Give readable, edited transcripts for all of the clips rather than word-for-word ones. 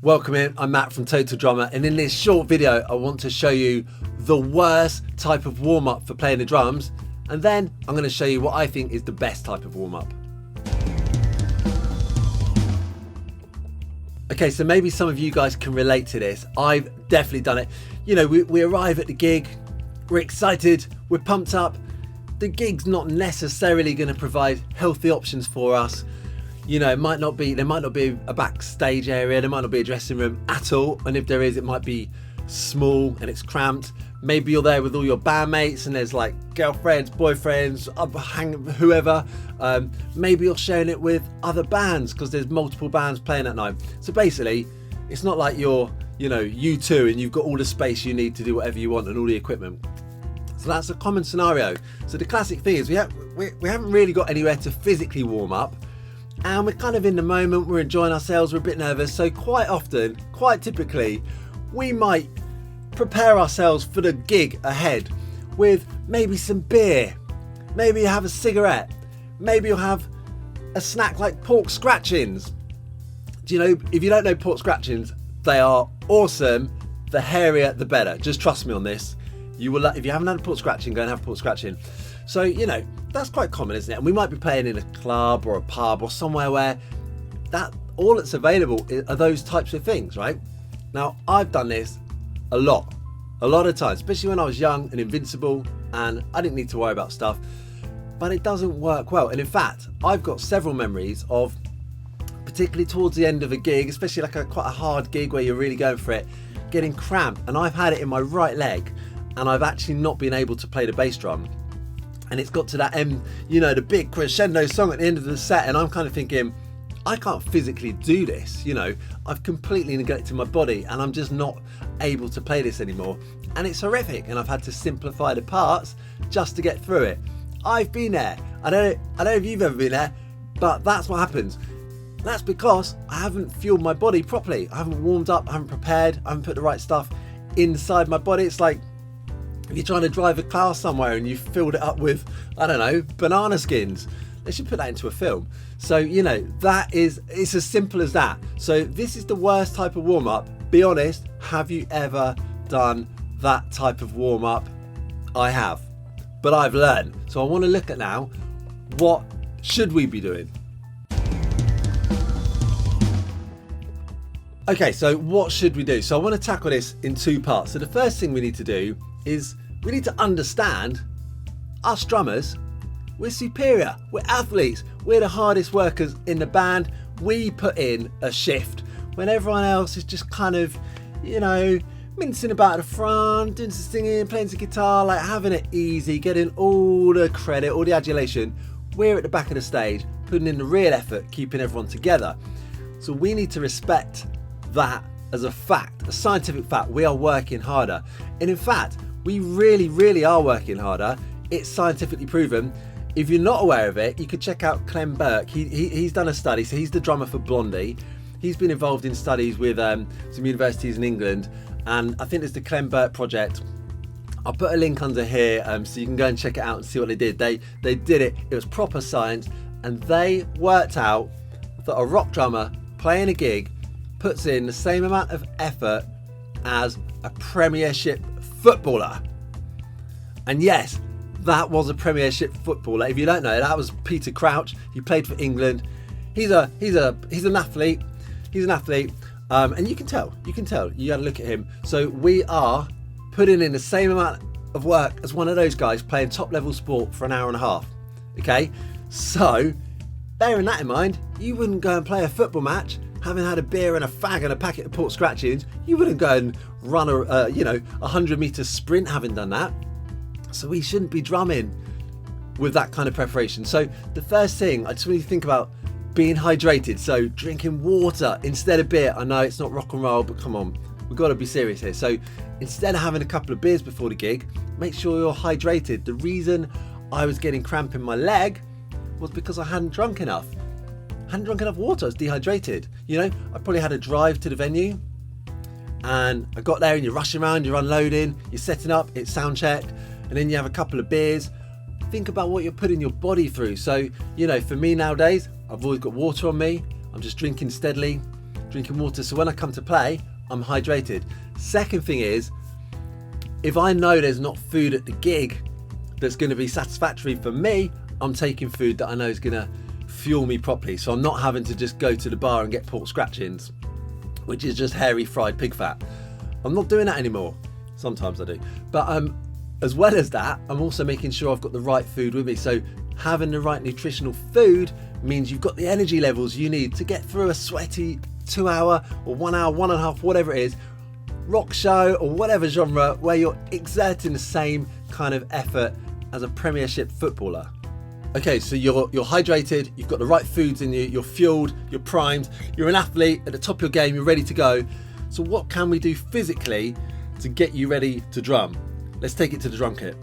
Welcome in, I'm Matt from Total Drummer, and in this short video I want to show you the worst type of warm-up for playing the drums, and then I'm going to show you what I think is the best type of warm-up. Okay, so maybe some of you guys can relate to this. I've definitely done it. You know, we arrive at the gig, we're excited, we're pumped up. The gig's not necessarily going to provide healthy options for us. You know, there might not be a backstage area, there might not be a dressing room at all, and if there is, it might be small and it's cramped. Maybe you're there with all your bandmates and there's like girlfriends, boyfriends, whoever. Maybe you're sharing it with other bands because there's multiple bands playing at night. So basically, it's not like you're, U2 and you've got all the space you need to do whatever you want and all the equipment. So that's a common scenario. So the classic thing is we haven't really got anywhere to physically warm up. And we're kind of in the moment, we're enjoying ourselves, we're a bit nervous. So quite often, quite typically, we might prepare ourselves for the gig ahead with maybe some beer. Maybe you have a cigarette. Maybe you'll have a snack like pork scratchings. Do you know, if you don't know pork scratchings, they are awesome. The hairier, the better. Just trust me on this. You will, if you haven't had a pork scratching, go and have a pork scratching. So, that's quite common, isn't it? And we might be playing in a club or a pub or somewhere where all that's available are those types of things, right? Now, I've done this a lot of times, especially when I was young and invincible and I didn't need to worry about stuff, but it doesn't work well. And in fact, I've got several memories of, particularly towards the end of a gig, especially like quite a hard gig where you're really going for it, getting cramp, and I've had it in my right leg and I've actually not been able to play the bass drum. And it's got to that end, the big crescendo song at the end of the set, and I'm kind of thinking, I can't physically do this, I've completely neglected my body and I'm just not able to play this anymore. And it's horrific, and I've had to simplify the parts just to get through it. I've been there. I don't know if you've ever been there, but that's what happens. That's because I haven't fueled my body properly. I haven't warmed up, I haven't prepared, I haven't put the right stuff inside my body. It's like if you're trying to drive a car somewhere and you've filled it up with, banana skins. They should put that into a film. So, it's as simple as that. So this is the worst type of warm-up. Be honest, have you ever done that type of warm-up? I have, but I've learned. So I want to look at now, what should we be doing? Okay, so what should we do? So I want to tackle this in two parts. So the first thing we need to do is we need to understand us drummers, we're superior, we're athletes, we're the hardest workers in the band. We put in a shift when everyone else is just kind of, mincing about the front, doing some singing, playing some guitar, like having it easy, getting all the credit, all the adulation. We're at the back of the stage, putting in the real effort, keeping everyone together. So we need to respect that as a fact, a scientific fact. We are working harder. And in fact, we really, really are working harder. It's scientifically proven. If you're not aware of it, you could check out Clem Burke. He's done a study. So he's the drummer for Blondie. He's been involved in studies with some universities in England. And I think it's the Clem Burke project. I'll put a link under here so you can go and check it out and see what they did. They did it. It was proper science. And they worked out that a rock drummer playing a gig puts in the same amount of effort as a Premiership footballer. And yes, that was a Premiership footballer. If you don't know, that was Peter Crouch. He played for England. He's an athlete. He's an athlete. And you can tell. You got to look at him. So we are putting in the same amount of work as one of those guys playing top level sport for an hour and a half. Okay? So, bearing that in mind, you wouldn't go and play a football match having had a beer and a fag and a packet of pork scratchings. You wouldn't go and run a 100-meter sprint having done that. So we shouldn't be drumming with that kind of preparation. So the first thing, I just want you to think about being hydrated. So drinking water instead of beer. I know it's not rock and roll, but come on, we've got to be serious here. So instead of having a couple of beers before the gig, make sure you're hydrated. The reason I was getting cramp in my leg was because I hadn't drunk enough. I hadn't drunk enough water, I was dehydrated. I probably had a drive to the venue and I got there and you're rushing around, you're unloading, you're setting up, it's sound checked, and then you have a couple of beers. Think about what you're putting your body through. So, for me nowadays, I've always got water on me. I'm just drinking steadily. drinking water. So when I come to play, I'm hydrated. Second thing is, if I know there's not food at the gig that's going to be satisfactory for me, I'm taking food that I know is going to fuel me properly. So I'm not having to just go to the bar and get pork scratchings, which is just hairy fried pig fat. I'm not doing that anymore. Sometimes I do. But as well as that, I'm also making sure I've got the right food with me. So having the right nutritional food means you've got the energy levels you need to get through a sweaty 2 hour or 1 hour, 1.5, whatever it is, rock show or whatever genre where you're exerting the same kind of effort as a Premiership footballer. Okay, so you're hydrated, you've got the right foods in you, you're fueled, you're primed, you're an athlete at the top of your game, you're ready to go. So what can we do physically to get you ready to drum? Let's take it to the drum kit.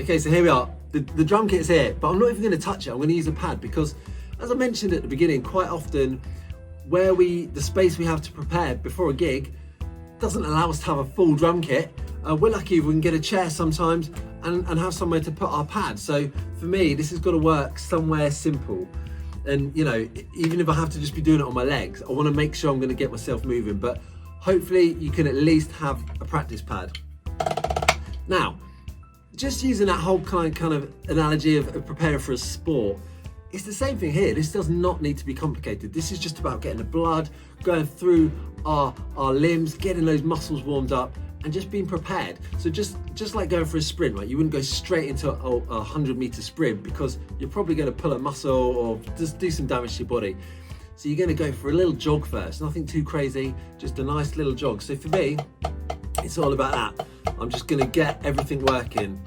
Okay, so here we are. The drum kit's here, but I'm not even going to touch it. I'm going to use a pad because, as I mentioned at the beginning, quite often the space we have to prepare before a gig doesn't allow us to have a full drum kit. We're lucky if we can get a chair sometimes and have somewhere to put our pad. So for me, this has got to work somewhere simple. And you know, even if I have to just be doing it on my legs, I want to make sure I'm going to get myself moving. But hopefully you can at least have a practice pad. Now, just using that whole kind of analogy of preparing for a sport, it's the same thing here. This does not need to be complicated. This is just about getting the blood going through our limbs, getting those muscles warmed up, and just being prepared. So just like going for a sprint, right? You wouldn't go straight into a 100-meter sprint because you're probably going to pull a muscle or just do some damage to your body. So you're going to go for a little jog first, nothing too crazy, just a nice little jog. So for me, it's all about that. I'm just going to get everything working.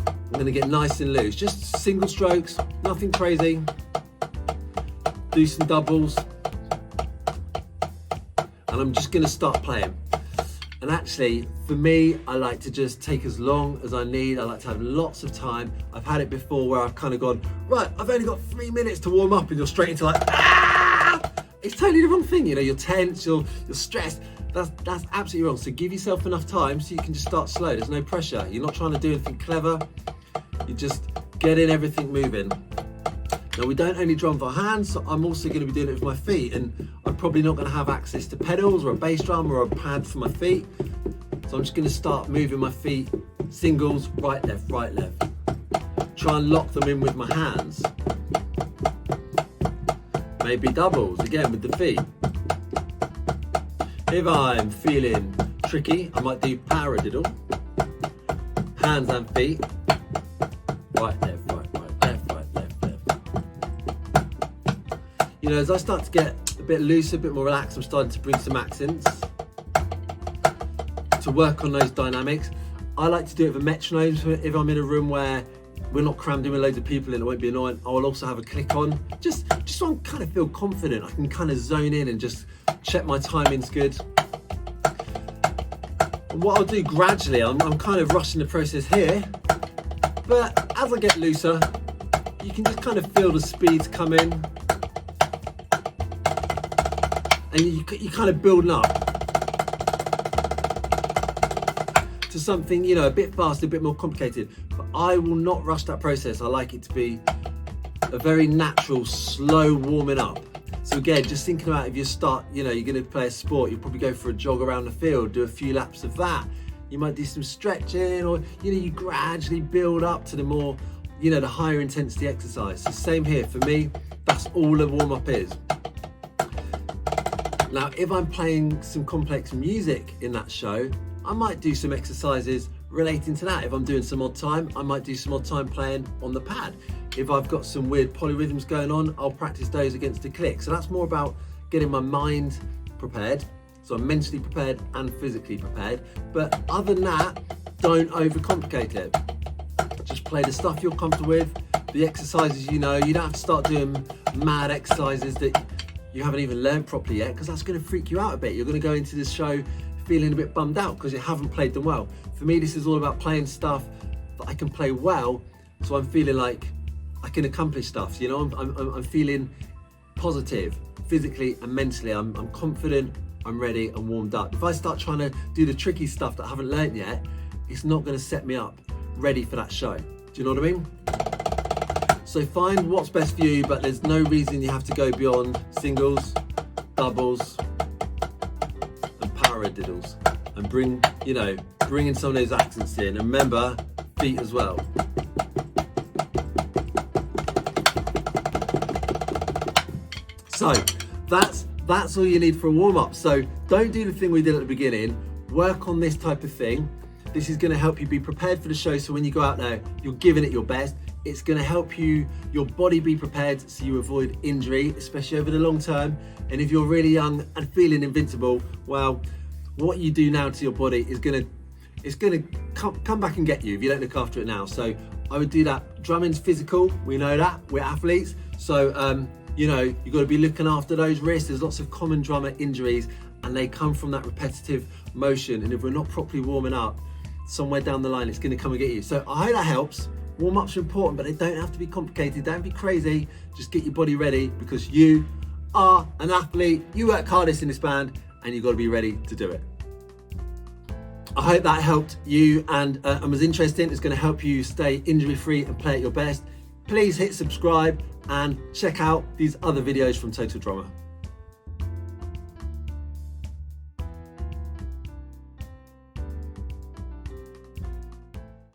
I'm going to get nice and loose, just single strokes, nothing crazy. Do some doubles. And I'm just going to start playing. And actually, for me, I like to just take as long as I need. I like to have lots of time. I've had it before where I've kind of gone, right, I've only got 3 minutes to warm up, and you're straight into like, ah! It's totally the wrong thing. You know, you're tense, you're stressed. That's absolutely wrong. So give yourself enough time so you can just start slow. There's no pressure. You're not trying to do anything clever. You're just getting everything moving. Now, we don't only drum with our hands, so I'm also going to be doing it with my feet, and I'm probably not going to have access to pedals or a bass drum or a pad for my feet. So I'm just going to start moving my feet, singles, right, left, right, left. Try and lock them in with my hands. Maybe doubles, again with the feet. If I'm feeling tricky, I might do paradiddle. Hands and feet. Right, left, right, right, left, right, left, left. You know, as I start to get a bit looser, a bit more relaxed, I'm starting to bring some accents to work on those dynamics. I like to do it with a metronome. So if I'm in a room where we're not crammed in with loads of people and it won't be annoying, I will also have a click on, just so I kind of feel confident. I can kind of zone in and just check my timing's good. And what I'll do gradually, I'm kind of rushing the process here, but as I get looser, you can just kind of feel the speeds come in, and you kind of building up to something, you know, a bit faster, a bit more complicated. But I will not rush that process. I like it to be a very natural, slow warming up. So again, just thinking about if you start, you know, you're going to play a sport, you'll probably go for a jog around the field, do a few laps of that. You might do some stretching, or, you know, you gradually build up to the more, you know, the higher intensity exercise. So same here for me, that's all the warm up is. Now, if I'm playing some complex music in that show, I might do some exercises relating to that. If I'm doing some odd time, I might do some odd time playing on the pad. If I've got some weird polyrhythms going on, I'll practice those against a click. So that's more about getting my mind prepared. So I'm mentally prepared and physically prepared. But other than that, don't overcomplicate it. Just play the stuff you're comfortable with, the exercises you know. You don't have to start doing mad exercises that you haven't even learned properly yet, because that's going to freak you out a bit. You're going to go into this show feeling a bit bummed out because you haven't played them well. For me, this is all about playing stuff that I can play well, so I'm feeling like I can accomplish stuff. You know, I'm feeling positive physically and mentally. I'm confident, I'm ready and warmed up. If I start trying to do the tricky stuff that I haven't learned yet, it's not going to set me up ready for that show. Do you know what I mean? So find what's best for you, but there's no reason you have to go beyond singles, doubles, and paradiddles. And bring in some of those accents in. And remember, feet as well. So that's all you need for a warm-up. So don't do the thing we did at the beginning. Work on this type of thing. This is going to help you be prepared for the show, so when you go out there, you're giving it your best. It's going to help your body be prepared so you avoid injury, especially over the long term. And if you're really young and feeling invincible, well, what you do now to your body is going to come back and get you if you don't look after it now. So I would do that. Drumming's physical, we know that, we're athletes. So, you've got to be looking after those wrists. There's lots of common drummer injuries and they come from that repetitive motion. And if we're not properly warming up, somewhere down the line, it's going to come and get you. So I hope that helps. Warm-ups are important, but they don't have to be complicated. Don't be crazy. Just get your body ready because you are an athlete. You work hardest in this band and you've got to be ready to do it. I hope that helped you and was interesting. It's going to help you stay injury-free and play at your best. Please hit subscribe and check out these other videos from Total Drummer.